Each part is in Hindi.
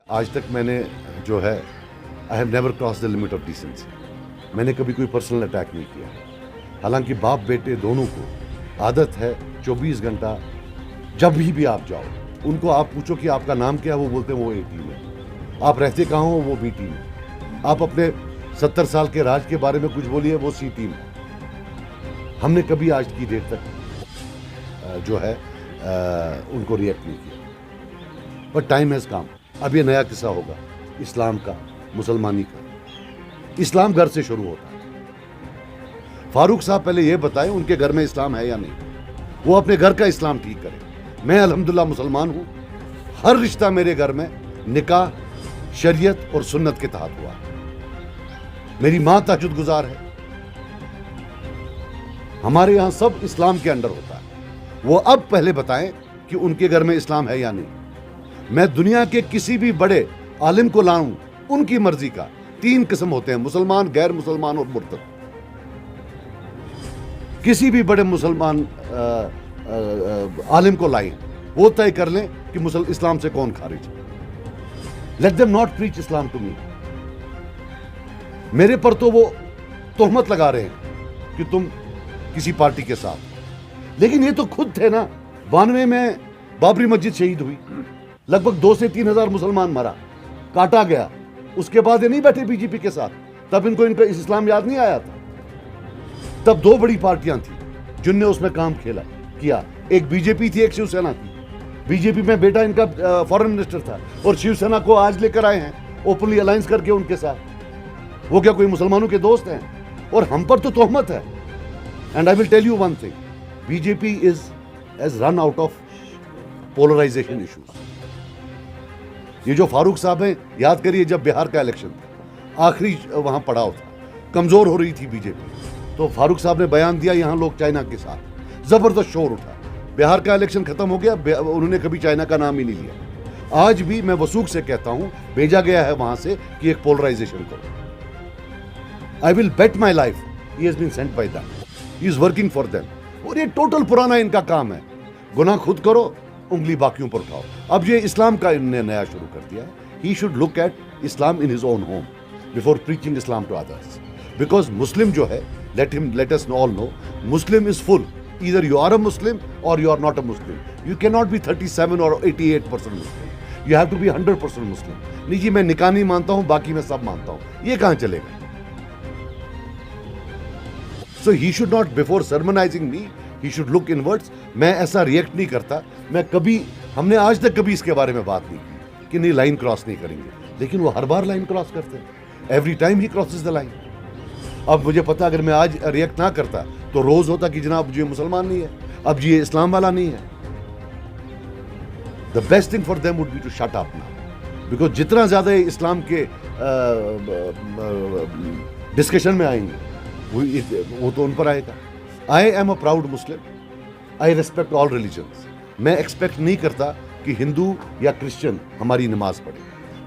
आज तक मैंने जो है I have never cross the limit of decency. मैंने कभी कोई पर्सनल अटैक नहीं किया। हालांकि बाप बेटे दोनों को आदत है 24 घंटा जब भी आप जाओ उनको आप पूछो कि आपका नाम क्या है, वो बोलते हैं वो ए टीम है। आप रहते कहाँ हो, वो बी टीम है। आप अपने 70 साल के राज के बारे में कुछ बोलिए, वो सी टीम है। हमने कभी आज की डेट तक जो है उनको रिएक्ट नहीं किया। But time has come. अब ये नया किस्सा होगा इस्लाम का, मुसलमानी का। इस्लाम घर से शुरू होता है। फारूक साहब पहले ये बताएं उनके घर में इस्लाम है या नहीं। वो अपने घर का इस्लाम ठीक करें। मैं अल्हम्दुलिल्लाह मुसलमान हूं। हर रिश्ता मेरे घर में निकाह, शरीयत और सुन्नत के तहत हुआ। मेरी मां तहज्जुद गुजार है। हमारे यहां सब इस्लाम के अंडर होता है। वो अब पहले बताएं कि उनके घर में इस्लाम है या नहीं। मैं दुनिया के किसी भी बड़े आलिम को लाऊं, उनकी मर्जी का। 3 किस्म होते हैं, मुसलमान, गैर मुसलमान और मुर्तद। किसी भी बड़े मुसलमान आलिम को लाएं, वो तय कर लें कि इस्लाम से कौन खारिज है। Let them not preach Islam to me. मेरे पर तो वो तोहमत लगा रहे हैं कि तुम किसी पार्टी के साथ। लेकिन ये तो खुद थे ना। 92 में बाबरी मस्जिद शहीद हुई, लगभग 2 से 3 हजार मुसलमान मरा, काटा गया। उसके बाद ये नहीं बैठे बीजेपी के साथ। तब इनको इनका इस्लाम याद नहीं आया था। तब 2 बड़ी पार्टियां थी जिनने उसमें काम किया। एक बीजेपी थी, एक शिवसेना थी। बीजेपी में बेटा इनका फॉरेन मिनिस्टर था और शिवसेना को आज लेकर आए हैं ओपनली अलायंस करके उनके साथ। वो क्या कोई मुसलमानों के दोस्त हैं? और हम पर तो तोहमत है। And I will tell you one thing, BJP has run out of polarisation issues. ये जो फारूक साहब हैं, याद करिए जब बिहार का इलेक्शन था, आखिरी वहां पड़ाव था, कमजोर हो रही थी बीजेपी, तो फारूक साहब ने बयान दिया यहां लोग चाइना के साथ। जबरदस्त शोर उठा। बिहार का इलेक्शन खत्म हो गया, उन्होंने कभी चाइना का नाम ही नहीं लिया। आज भी मैं वसूख से कहता हूं, भेजा गया है वहां से कि एक पोलराइजेशन करो। I will bet my life he has been sent by them, he is working for them. और ये टोटल पुराना इनका काम है, गुनाह खुद करो, उंगली बाकियों पर उठाओ। अब ये इस्लाम का इन्होंने नया शुरू कर दिया। He should look at Islam in his own home before preaching Islam to others. Because Muslim जो है, let us all know, Muslim is full. Either you are a Muslim or you are not a Muslim. You cannot be 37 or 88% Muslim. You have to be 100% Muslim. नहीं जी, मैं निकाह नहीं मानता हूं, बाकी मैं सब मानता हूं, ये कहां चलेगा? So he should not, before sermonizing me, he should look inwards. मैं ऐसा रिएक्ट नहीं करता। हमने आज तक कभी इसके बारे में बात नहीं की कि नहीं लाइन क्रॉस नहीं करेंगे, लेकिन वो हर बार लाइन क्रॉस करते हैं। Every time he crosses the line. अब मुझे पता, अगर मैं आज रिएक्ट ना करता तो रोज होता कि जनाब जी मुसलमान नहीं है, अब जी इस्लाम वाला नहीं है। The best thing for them would be to shut up now, because जितना ज्यादा इस्लाम के डिस्कशन में आएंगे वो तो उन पर आएगा। I am a proud Muslim, I respect all religions. मैं एक्सपेक्ट नहीं करता कि हिंदू या क्रिश्चियन हमारी नमाज पढ़े,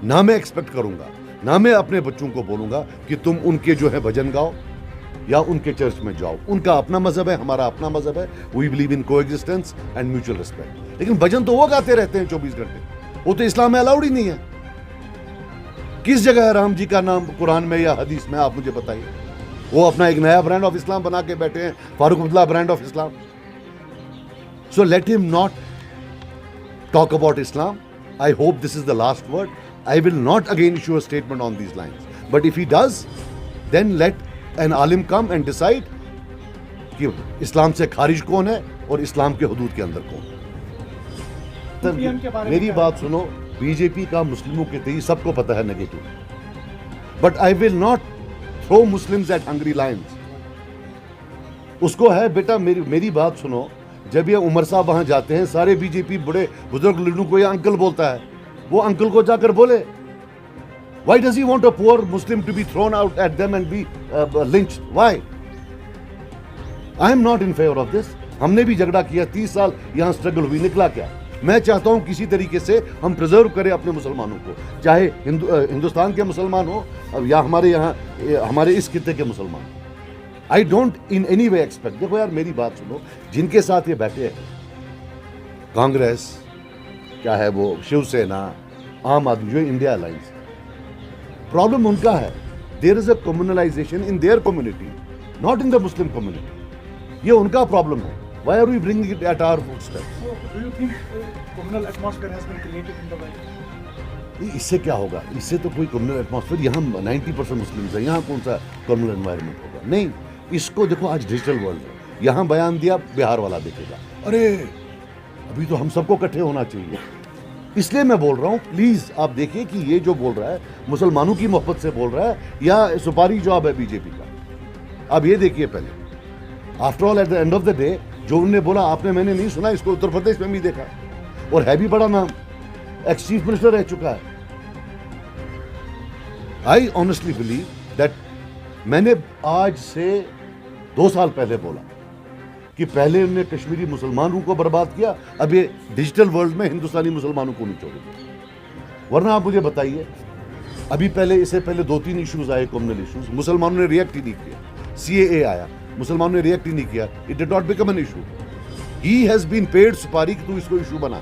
ना मैं एक्सपेक्ट करूंगा, ना मैं अपने बच्चों को बोलूंगा कि तुम उनके जो है भजन गाओ या उनके चर्च में जाओ। उनका अपना मजहब है, हमारा अपना मजहब है। We believe in coexistence and mutual respect. लेकिन भजन तो वो गाते रहते हैं 24 घंटे, वो तो इस्लाम में अलाउड ही नहीं है। किस जगह है राम जी का नाम कुरान में या हदीस में? आप मुझे बताइए। वो अपना एक नया ब्रांड ऑफ इस्लाम बना के बैठे हैं, Farooq Abdullah brand of Islam. So let him not talk about Islam. I hope this is the last word. I will not again issue a statement on these lines. But if he does, then let an alim come and decide कि इस्लाम से खारिज कौन है और इस्लाम के हुदूद के अंदर कौन है। मेरी बात सुनो, बीजेपी का मुस्लिमों के तई सबको पता है negative, but I will not throw Muslims at hungry lions. उसको है बेटा, मेरी बात सुनो, जब ये उमर साहब वहां जाते हैं, सारे बीजेपी बड़े बुजुर्ग लीडरों को ये अंकल बोलता है। वो अंकल को जाकर बोले, why does he want a poor Muslim to be thrown out at them and be lynched? Why? I am not in favor of this. हमने भी झगड़ा किया, 30 साल यहाँ स्ट्रगल हुई, निकला क्या? मैं चाहता हूँ किसी तरीके से हम प्रिजर्व करें अपने मुसलमानों को, चाहे हिंदुस्तान के मुसलमान हो या हमारे यहाँ हमारे इस खित्ते के मुसलमान। I don't in any way expect. देखो यार, मेरी बात सुनो, जिनके साथ ये बैठे हैं, कांग्रेस क्या है, वो शिवसेना, आम आदमी जो है इंडिया अलायंस। प्रॉब्लम उनका है, there is a communalisation in their community, not in the Muslim community. ये उनका प्रॉब्लम है। Why are we bringing it at our footsteps? So, do you think communal atmosphere has been created in the West? इससे क्या होगा? इससे तो कोई कम्युनल एटमॉस्फेयर, यहाँ 90% मुस्लिम्स हैं, यहाँ कौन सा कम्युनल एनवायरनमेंट होगा? नहीं, इसको देखो, आज डिजिटल वर्ल्ड है। यहाँ बयान दिया, बिहार वाला देखेगा, अरे अभी तो हम सबको इकट्ठे होना चाहिए। इसलिए मैं बोल रहा हूँ, प्लीज आप देखिए कि ये जो बोल रहा है मुसलमानों की मोहब्बत से बोल रहा है या सुपारी जॉब है बीजेपी का। आप ये देखिए पहले, after all at the end of the day जो उन्होंने बोला आपने, मैंने नहीं सुना, इसको उत्तर प्रदेश में भी देखा और है भी बड़ा नाम, एक्स चीफ मिनिस्टर रह चुका है। आई ऑनेस्टली बिलीव दैट, मैंने आज से 2 साल पहले बोला कि पहले उन्होंने कश्मीरी मुसलमानों को बर्बाद किया, अब ये डिजिटल वर्ल्ड में हिंदुस्तानी मुसलमानों को नहीं छोड़ेंगे। वरना आप मुझे बताइए, अभी पहले, इससे पहले 2-3 इश्यूज आए, कम्युनल इश्यूज, मुसलमानों ने रिएक्ट ही नहीं किया। सीएए आया, मुसलमानों ने रिएक्ट ही नहीं किया, it did not become an issue. He has been paid supari कि तू इसको इशू बना,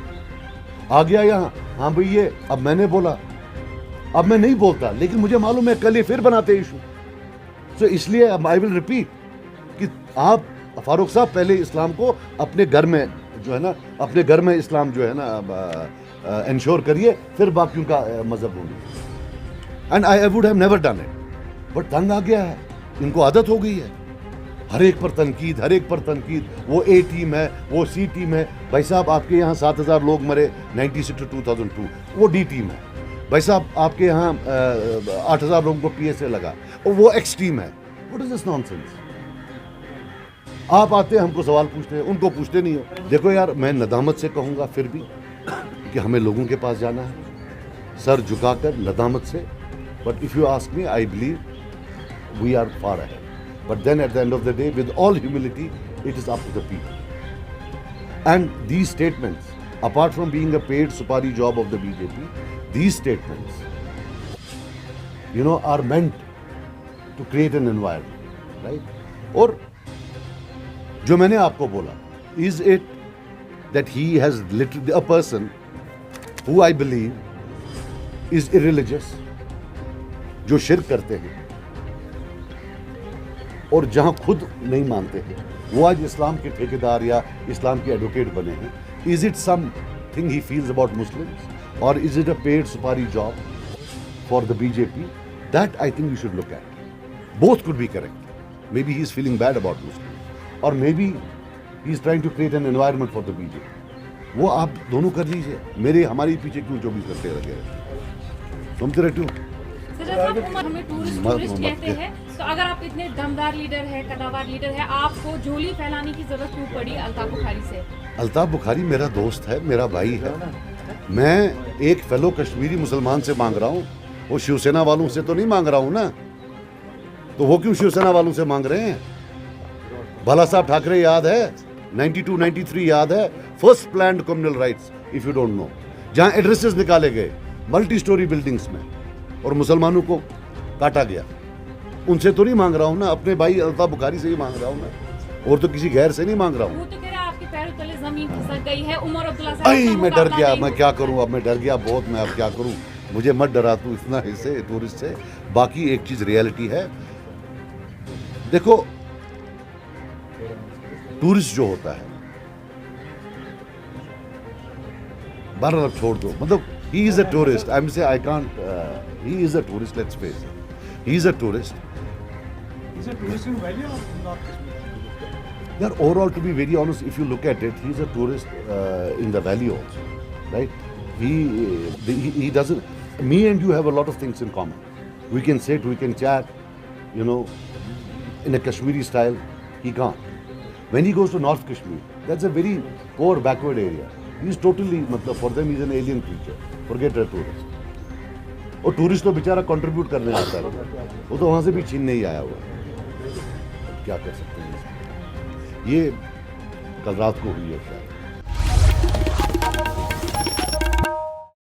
आ गया यहाँ, हाँ भाई ये, अब मैंने बोला, अब मैं नहीं बोलता, लेकिन मुझे मालूम है कल ये फिर बनाते इशू। सो इसलिए आई विल रिपीट कि आप फारूक साहब पहले इस्लाम को अपने घर में जो है ना, अपने घर में इस्लाम जो है ना इंश्योर करिए, फिर बाकियों का मजहब होंगे। And I would have never done it, but तंग आ गया है, इनको आदत हो गई है, हर एक पर तनकीद, हर एक पर तनकीद। वो ए टीम है, वो सी टीम है। भाई साहब आपके यहाँ 7000 लोग मरे 96 to 2002, वो डी टीम है। भाई साहब आपके यहाँ 8000 लोगों को पीएसए लगा, और वो एक्स टीम है। What is this nonsense? आप आते हैं, हमको सवाल पूछते हैं, उनको पूछते नहीं हो। देखो यार, मैं नदामत से कहूँगा फिर भी कि हमें लोगों के पास जाना है, सर झुकाकर नदामत से। But if you ask me, I believe we are far ahead. But then at the end of the day, with all humility, it is up to the people. And these statements, apart from being a paid supari job of the BJP, these statements, you know, are meant to create an environment, right? और जो मैंने आपको बोला, is it that he has literally a person who I believe is irreligious, जो शिर्क करते हैं और जहां खुद नहीं मानते हैं, वो आज इस्लाम के ठेकेदार या इस्लाम के एडवोकेट बने हैं। Is it something he feels about Muslims, और is it a paid supari job for the BJP? That I think you should look at. Both could be correct. Maybe he is feeling bad about Muslims, और maybe he is trying to create an environment for the BJP. वो आप दोनों कर लीजिए, मेरे हमारे पीछे क्यों 24 घंटे लगे रहते, सुनते रहते हो। हमें टूरिस्ट कहते हैं, तो अगर आप इतने दमदार लीडर है, कदावर लीडर है, आपको झोली फैलाने की जरूरत क्यों पड़ी अल्ताफ बुखारी से? अल्ताफ बुखारी मेरा दोस्त है, मेरा भाई है। मैं एक फेलो कश्मीरी मुसलमान से मांग रहा हूँ, वो शिवसेना वालों से तो नहीं मांग रहा हूँ ना। तो वो क्यों शिवसेना वालों से मांग रहे हैं? बाला साहब ठाकरे याद है, 92-93 याद है, first planned communal riots, if you don't know, जहाँ एड्रेसेस निकाले गए मल्टी स्टोरी बिल्डिंग्स में और मुसलमानों को काटा गया। उनसे तो नहीं मांग रहा हूँ ना, अपने भाई अल्ताफ बुखारी से ही मांग रहा हूँ ना, और तो किसी गैर से नहीं मांग रहा हूँ। वो तो कह रहा है आपके पैरों तले जमीन खिसक गई है, उमर अब्दुल्ला साहब। भाई मैं डर गया, मैं क्या करूँ, अब मैं डर गया बहुत, मैं अब क्या करूँ, मुझे मत डरा तू इतना इससे, टूरिस्ट से। बाकी एक चीज रियलिटी है, देखो टूरिस्ट जो होता है, बहरहाल अब छोड़ दो, मतलब he is a tourist. I'm say I can't. He is a tourist. Let's face it. He is a tourist. He's a tourist in Valley or North Kashmir? Yeah, overall, to be very honest, if you look at it, he's a tourist in the valley also, right? He doesn't. Me and you have a lot of things in common. We can sit, we can chat, you know, in a Kashmiri style. He can't. When he goes to North Kashmir, that's a very poor, backward area. He's totally, मतलब for them he's an alien creature. Forget a tourist. और टूरिस्ट तो बेचारा कंट्रीब्यूट करने आता है, वो तो वहाँ से भी छीनने ही आया हुआ है। क्या कर सकते हैं, ये कल रात को हुई है शायद।